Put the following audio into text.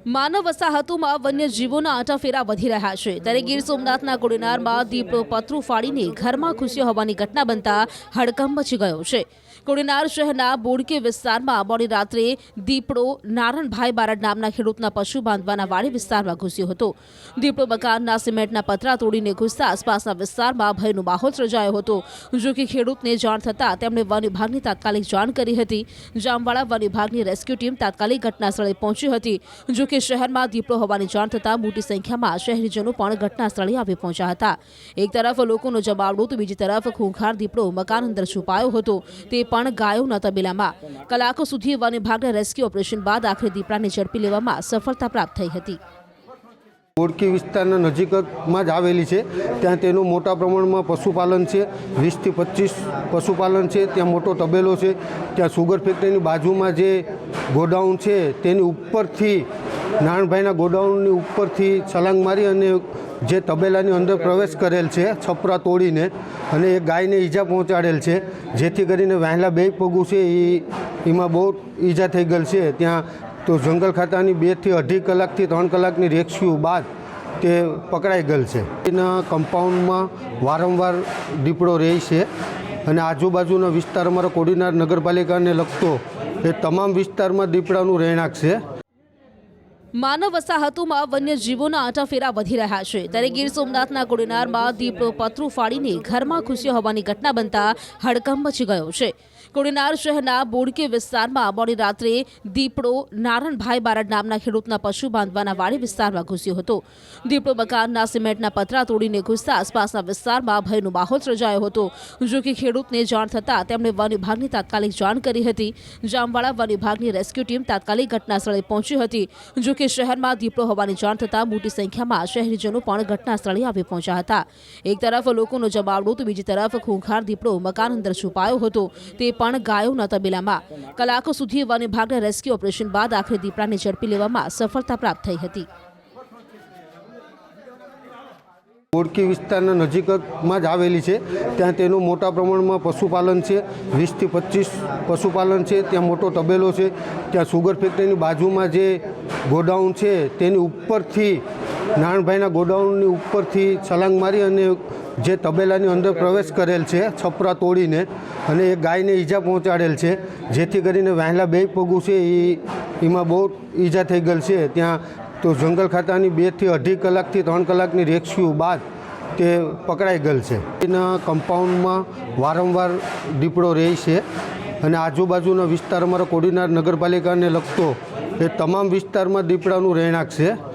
માનવ વસાહતોમાં વન્યજીવોના આંટાફેરા વધી રહ્યા છે ત્યારે ગીર સોમનાથના કોડીનારમાં દીપડો પતરું ફાડીને ઘરમાં ઘૂસ્યો હોવાની ઘટના બનતા હડકંપ મચી ગયો છે। કોડીનાર શહેરના બોડકે વિસ્તારમાં મોડી રાત્રે દીપડો નારણભાઈ બારડ નામના ખેડૂતના પશુ બાંધવાના વાડી વિસ્તારમાં ઘૂસ્યો હતો। દીપડો મકાનના સિમેન્ટના પતરા તોડીને ઘૂસતા આસપાસના વિસ્તારમાં ભયનો માહોલ સર્જાયો હતો। જો કે ખેડૂતને જાણ થતાં તેમણે વન વિભાગની તાત્કાલિક જાણ કરી હતી। જામવાડા વન વિભાગની રેસ્ક્યુ ટીમ તાત્કાલિક ઘટનાસ્થળે પહોંચી હતી। જો કે શહેરમાં દીપડો હોવાની જાણ થતાં મોટી સંખ્યામાં શહેરીજનો પણ ઘટનાસ્થળે આવી પહોંચ્યા હતા। એક તરફ લોકોનો જમાવડો તો બીજી તરફ ખૂંખાર દીપડો મકાન અંદર છુપાયો હતો, તે પણ ગાયોના તબેલામાં। કલાકો સુધી વન વિભાગના રેસ્ક્યુ ઓપરેશન બાદ આખરે દીપડાને ઝડપી લેવામાં સફળતા પ્રાપ્ત થઈ હતી। બોડકી વિસ્તારના નજીકમાં જ આવેલી છે, ત્યાં તેનું મોટા પ્રમાણમાં પશુપાલન છે। 20 થી 25 પશુપાલન છે, ત્યાં મોટો તબેલો છે। ત્યાં સુગર ફેક્ટરીની બાજુમાં જે ગોડાઉન છે તેની ઉપરથી નારણભાઈના ગોડાઉનની ઉપરથી છલાંગ મારી અને જે તબેલાની અંદર પ્રવેશ કરેલ છે છપરા તોડીને, અને એ ગાયને ઈજા પહોંચાડેલ છે, જેથી કરીને વહેલા બે પગું છે એમાં બહુ ઈજા થઈ ગયેલ છે। ત્યાં તો જંગલ ખાતાની 2 થી 2.5 કલાકથી 3 કલાકની રેસ્ક્યુ બાદ તે પકડાઈ ગયેલ છે। એના કમ્પાઉન્ડમાં વારંવાર દીપડો રહે છે અને આજુબાજુના વિસ્તાર અમારો કોડીનાર નગરપાલિકાને લગતો એ તમામ વિસ્તારમાં દીપડાનું રહેણાંક છે। માનવ વસાહતોમાં વન્યજીવોના આંટાફેરા વધી રહ્યા છે ત્યારે ગીર સોમનાથના કોડીનારમાં દીપડો પતરું ફાડીને ઘરમાં ઘૂસ્યો હોવાની ઘટના બનતા હડકંપ મચી ગયો છે। કોડીનાર શહેરના બોડકે વિસ્તારમાં મોડી રાત્રે દીપડો નારણભાઈ બારડ નામના ખેડૂતના પશુ બાંધવાના વાડી વિસ્તારમાં ઘૂસ્યો હતો। દીપડો મકાનના સિમેન્ટના પતરા તોડીને ઘૂસતા આસપાસના વિસ્તારમાં ભયનો માહોલ સર્જાયો હતો। જો કે ખેડૂતને જાણ થતાં તેમણે વન વિભાગની તાત્કાલિક જાણ કરી હતી। જામવાડા વન વિભાગની રેસ્ક્યુ ટીમ તાત્કાલિક ઘટનાસ્થળે પહોંચી હતી। જો કે શહેરમાં દીપડો હોવાની જાણ થતાં મોટી સંખ્યામાં શહેરીજનો પણ ઘટનાસ્થળે આવી પહોંચ્યા હતા। એક તરફ લોકોનો જમાવડો તો બીજી તરફ ખૂંખાર દીપડો મકાન અંદર છુપાયો હતો, તે પણ ગાયોના તબેલામાં। કલાકો સુધી વન વિભાગના રેસ્ક્યુ ઓપરેશન બાદ આખરે દીપડાને ઝડપી લેવામાં સફળતા પ્રાપ્ત થઈ હતી। બોડકી વિસ્તારના નજીકમાં જ આવેલી છે, ત્યાં તેનું મોટા પ્રમાણમાં પશુપાલન છે। 20 થી 25 પશુપાલન છે, ત્યાં મોટો તબેલો છે। ત્યાં સુગર ફેક્ટરીની બાજુમાં જે ગોડાઉન છે તેની ઉપરથી નારણભાઈના ગોડાઉનની ઉપરથી છલાંગ મારી અને જે તબેલાની અંદર પ્રવેશ કરેલ છે છપરા તોડીને, અને એ ગાયને ઈજા પહોંચાડેલ છે, જેથી કરીને વહેલા બે પગું છે એમાં બહુ ઈજા થઈ ગયેલ છે। ત્યાં તો જંગલ ખાતાની 2 થી 2.5 કલાકથી 3 કલાકની રેસ્ક્યુ બાદ તે પકડાઈ ગયેલ છે। એના કમ્પાઉન્ડમાં વારંવાર દીપડો રહે છે અને આજુબાજુના વિસ્તાર અમારો કોડીનાર નગરપાલિકાને લગતો એ તમામ વિસ્તારમાં દીપડાનું રહેણાંક છે।